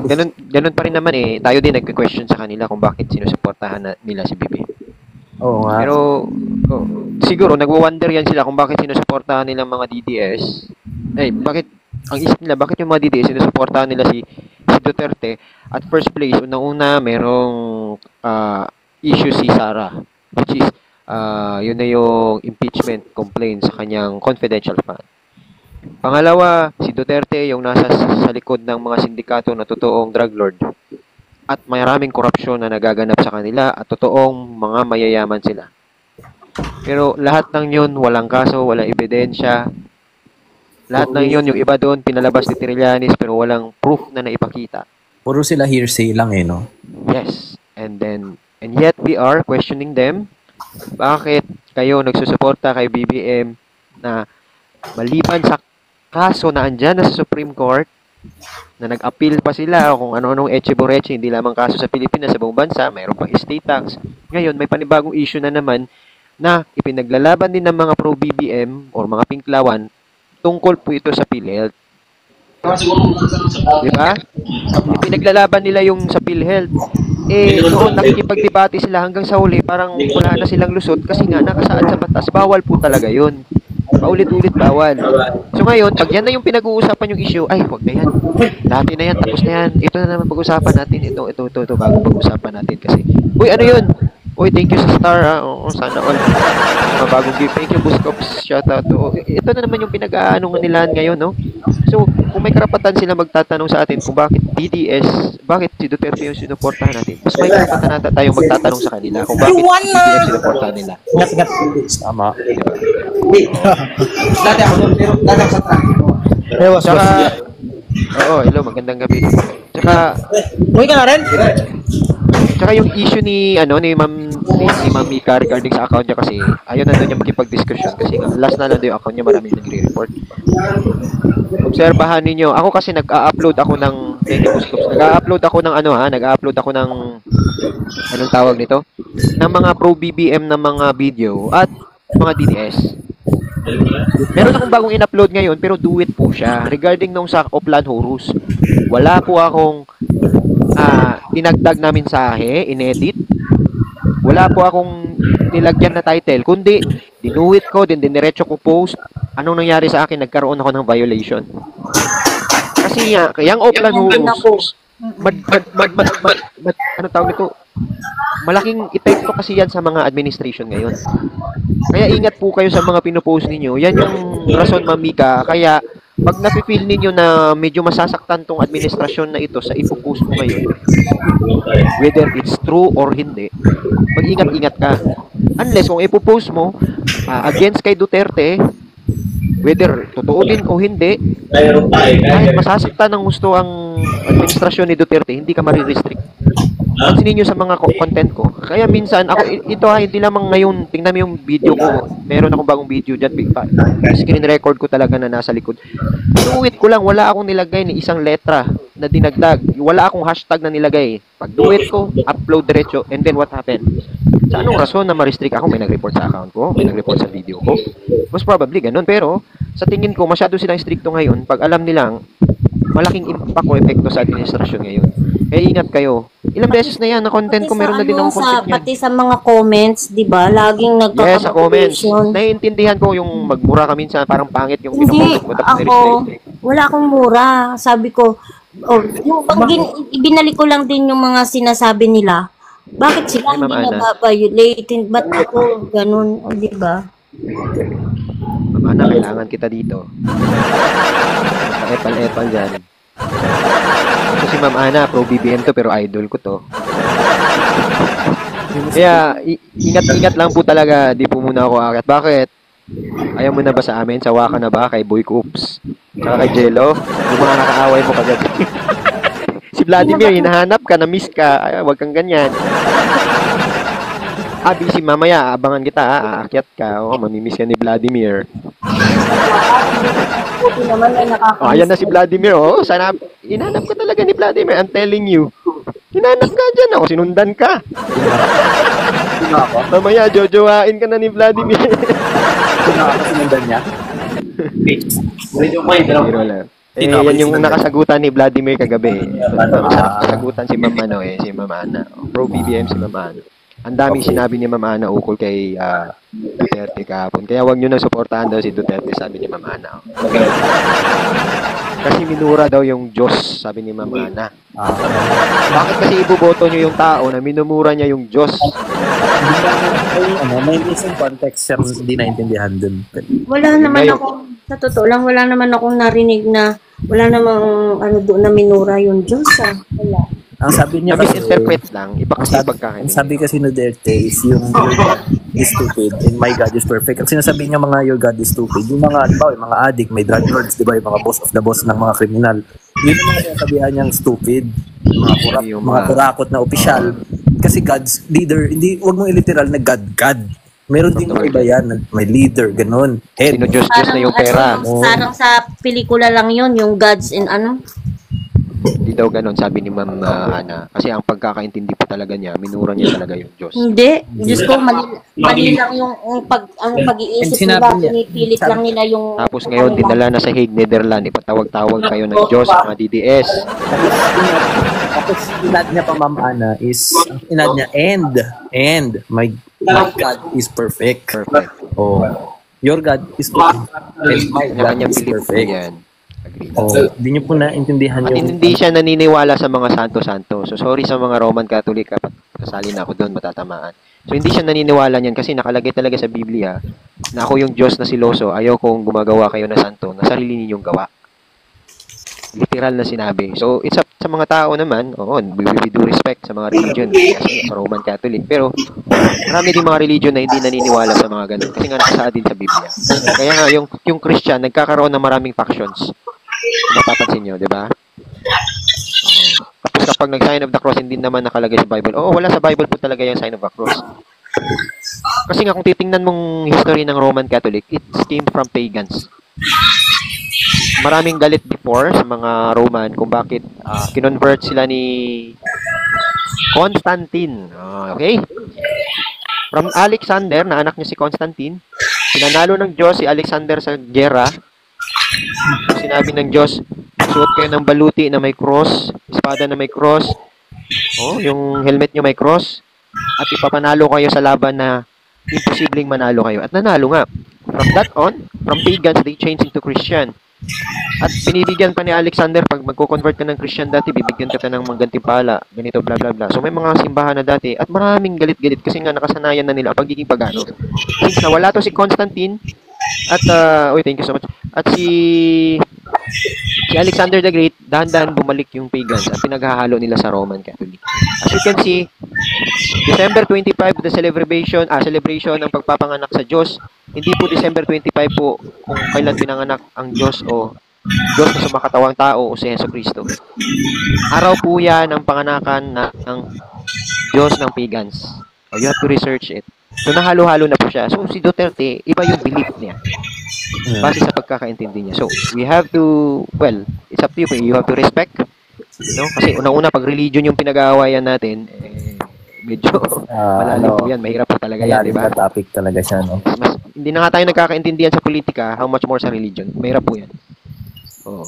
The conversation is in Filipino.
ganun pa rin naman eh. Tayo din nagque-question sa kanila kung bakit sinusuportahan nila si BBM. Oo nga. Pero siguro nagwo-wonder yan sila kung bakit sinusuportahan nila mga DDS. Bakit ang isip nila, bakit yung mga DDS sinusuportahan nila si Duterte? At first place, unang-una merong issue si Sara, which is yun na yung impeachment complaint sa kanyang confidential fund. Pangalawa, si Duterte yung nasa sa likod ng mga sindikato na totoong drug lord at maraming korupsyon na nagaganap sa kanila at totoong mga mayayaman sila. Pero lahat ng yun, walang kaso, walang ebidensya. Lahat ng yun, yung iba doon, pinalabas ni Trillanes pero walang proof na naipakita. Puro sila hearsay lang eh, no? Yes. And yet we are questioning them. Bakit kayo nagsusuporta kay BBM na maliban sa kaso na andyan na sa Supreme Court, na nag-appeal pa sila kung ano-anong etche-boreche, hindi lamang kaso sa Pilipinas, sa buong bansa, mayroon pang estate tax. Ngayon, may panibagong issue na naman na ipinaglalaban din ng mga pro-BBM or mga pinklawan tungkol po ito sa PhilHealth. Diba? Ipinaglalaban nila yung sa PhilHealth. Noon nakikipagdebate sila hanggang sa huli, parang wala na silang lusot kasi nga nakasaad sa batas, bawal po talaga yun. Paulit-ulit bawal. So ngayon, pag yan na yung pinag-uusapan yung issue, ay, wag na yan. Dati na yan, tapos na yan. Ito na naman pag-usapan natin. Ito, bago pag-usapan natin kasi. Uy, ano yun? Uy, thank you sa star, ha? Oo, sana all. Bagong gift. Thank you, Buskops. Shoutout. Ito na naman yung pinag-aanungan nila ngayon, no? So, kung may karapatan sila magtatanong sa atin kung bakit DDS, bakit si Duterte yung sinuportahan natin, mas may karapatan nata tayong magtatanong sa kanila kung bakit DDS sinuportahan nila. Ingat. Tama. Dati ako doon, pero dati ako sa traffic. Tsaka, hello, magandang gabi. Tsaka, Uy ka na rin? Tsaka yung issue ni Ma'am Mika regarding sa account niya kasi ayaw na doon niya makipag-discussion kasi last na lang doon yung account niya, maraming nagre-report. Obserbahan ninyo, ako kasi nag-a-upload ako ng nag-a-upload ako ng anong tawag nito? Ng mga pro BBM na mga video at mga DDS. Meron akong bagong in-upload ngayon pero do it po siya regarding nung sa Oplan Horus. Wala po akong dinagdag namin sahe, inedit. Wala po akong nilagyan na title, kundi dinuwit ko, diniretso ko post. Anong nangyari sa akin? Nagkaroon ako ng violation. Kasi nga, yung Oplan Horus, ano tawag nito? Malaking epekto kasi yan sa mga administration ngayon. Kaya ingat po kayo sa mga pinopost ninyo. Yan yung rason, Ma'am Mika. Kaya pag nafe-feel ninyo na medyo masasaktan tong administrasyon na ito sa ipopost mo ngayon, whether it's true or hindi, mag-ingat-ingat ka. Unless kung ipopost mo against kay Duterte, whether totoo din o hindi, kahit masasaktan ng gusto ang administrasyon ni Duterte, hindi ka marirestrict. Pansinin nyo sa mga content ko. Kaya minsan, ito hindi lamang ngayon, tingnan mo yung video ko. Meron akong bagong video dyan, screen record ko talaga na nasa likod. Duit ko lang, wala akong nilagay ni isang letra na dinagdag. Wala akong hashtag na nilagay. Pag duit ko, upload diretso, and then what happened? Sa anong rason na ma-restrict ako? May nag-report sa account ko, may nag-report sa video ko. Most probably, ganun. Pero, sa tingin ko, masyado silang stricto ngayon pag alam nilang malaking impact o epekto sa administrasyon ngayon. Kaya ingat kayo. Ilang beses na yan na content ko, meron na din akong content yan. Pati sa mga comments, di ba? Laging nagkaka-confusion. Yes, sa comments. Naiintindihan ko yung magmura ka minsan, parang pangit yung hindi, ko. Wala akong mura. Sabi ko, yung ibinalik ko lang din yung mga sinasabi nila. Bakit sila hindi na-violate? Ba't ako ganun? O, di ba? Ma'am Ana, kailangan kita dito. Epal-epal dyan. Kasi Ma'am Ana, pro BBM to, pero idol ko to. Kaya, ingat-ingat lang po talaga. Di po muna ako akit. Bakit? Ayaw mo na ba sa amin? Sawa ka na ba kay Boy Coops? Tsaka kay Jello? Yung mga nakaaway mo kagabi. Si Vladimir, hinahanap ka, na-miss ka. Ay, wag kang ganyan. Busy mamaya, abangan kita, aakyat ka. Mamimiss ka ni Vladimir. Ayan na si Vladimir, sana, hinanap ka talaga ni Vladimir, I'm telling you. Hinanap ka dyan, sinundan ka. Mamaya, jojowain ka na ni Vladimir. Sinundan niya? Yan yung nakasagutan ni Vladimir kagabi. Nakasagutan si Ma'am Ano si Ma'am Ana. Pro BBM si Ma'am Ana. Ang daming sinabi ni Ma'am Ana ukol kay Duterte kahapon. Kaya wag niyo na suportahan daw si Duterte, sabi ni Ma'am Ana. Kasi minura daw yung Diyos, sabi ni Ma'am Ana. Bakit kasi iboboto niyo yung tao na minumura niya yung Diyos? May missing context sir, hindi naintindihan dun. Wala naman Ngayon- akong, sa totoo lang, wala naman akong narinig na, wala namang ano doon na minura yung Diyos Wala. Ang sabi niya kasi, Na-misinterpret lang, iba kasi ang pagkakaintindi. sabi kasi ni Duterte is yung your God is stupid and my God is perfect. Ang sinasabi niya mga your God is stupid, yung mga, di ba, yung mga addict, may drug lords, di ba, yung mga boss of the boss ng mga kriminal. Yun yung mga sinasabihan niyang stupid, Yung mga kurakot na opisyal. Kasi God's leader, hindi, wag mong iliteral na God. Meron din mga iba yan, may leader, ganun. Head. Sino Diyos na yung pera. Parang sa pelikula lang yun, yung gods and ano. Hindi daw ganun, sabi ni Ma'am Ana. Kasi ang pagkakaintindi po talaga niya, minura niya talaga yung Diyos. Hindi. Diyos ko, mali lang yung ang pag-iisip nila. Sinabi niya. Pinipilit lang nila yung... Tapos ngayon, dinala na sa Hague, Netherlands, ipatawag-tawag kayo ng Diyos, mga DDS. Tapos inad niya pa Ma'am Ana is, inad niya, and my God is perfect. Perfect. Oh, your God is perfect. And my God Kanya-kanyang is belief po perfect. yan. Agreed. Oh, hindi niyo po naintindihan At yung... hindi siya naniniwala sa mga santo-santo. So, sorry sa mga Roman Catholic, kapag kasali na ako doon, matatamaan. So, hindi siya naniniwala niyan kasi nakalagay talaga sa Biblia na ako yung Diyos na siloso, ayaw kong gumagawa kayo na santo, na sarili ninyong gawa. Literal na sinabi. So, it's up sa mga tao naman, we do respect sa mga religion, kasi sa Roman Catholic. Pero, marami din mga religion na hindi naniniwala sa mga ganun. Kasi nga nakasaad din sa Biblia. Kaya nga, yung Christian, nagkakaroon ng maraming factions. Mapapansin nyo, di ba? Tapos kapag nag-sign of the cross, hindi naman nakalagay sa Bible. Oo, wala sa Bible po talaga yung sign of the cross. Kasi nga, kung titingnan mong history ng Roman Catholic, it came from pagans. Maraming galit before sa mga Roman kung bakit kinonvert sila ni Constantine. Okay? From Alexander, na anak niya si Constantine, pinanalo ng Diyos si Alexander sa gera. Sinabi ng Diyos, suot kayo ng baluti na may cross, espada na may cross, yung helmet nyo may cross, at ipapanalo kayo sa laban na imposibleng manalo kayo. At nanalo nga. From that on, from pagans, they changed into Christian. At pinibigyan pa ni Alexander, pag magko-convert ka ng Christian dati, bibigyan ka ng mga gantimpala, ganito, bla bla bla. So may mga simbahan na dati, at maraming galit-galit kasi nga nakasanayan na nila ang pagiging pagano. Since nawala to si Constantine, at, thank you so much. At si Alexander the Great, dahan-dahan bumalik yung pagans at pinaghahalo nila sa Roman Catholic. As you can see, December 25, the celebration ng pagpapanganak sa Diyos. Hindi po December 25 po kung kailan pinanganak ang Diyos o Diyos na sumakatawang tao o si Jesucristo. Araw po yan ng panganakan ng Diyos ng pagans. You have to research it. So, nahalo-halo na po siya. So, si Duterte, iba yung belief niya. Base sa pagkakaintindi niya. So, we have to, it's up to you. You have to respect. No? Kasi unang-una, pag religion yung pinag-aawayan natin, medyo malalim po yan. Mahirap po talaga yan, di ba? topic talaga siya, no? Hindi na nga tayo nagkakaintindihan sa politika, how much more sa religion. Mahirap po yan. So,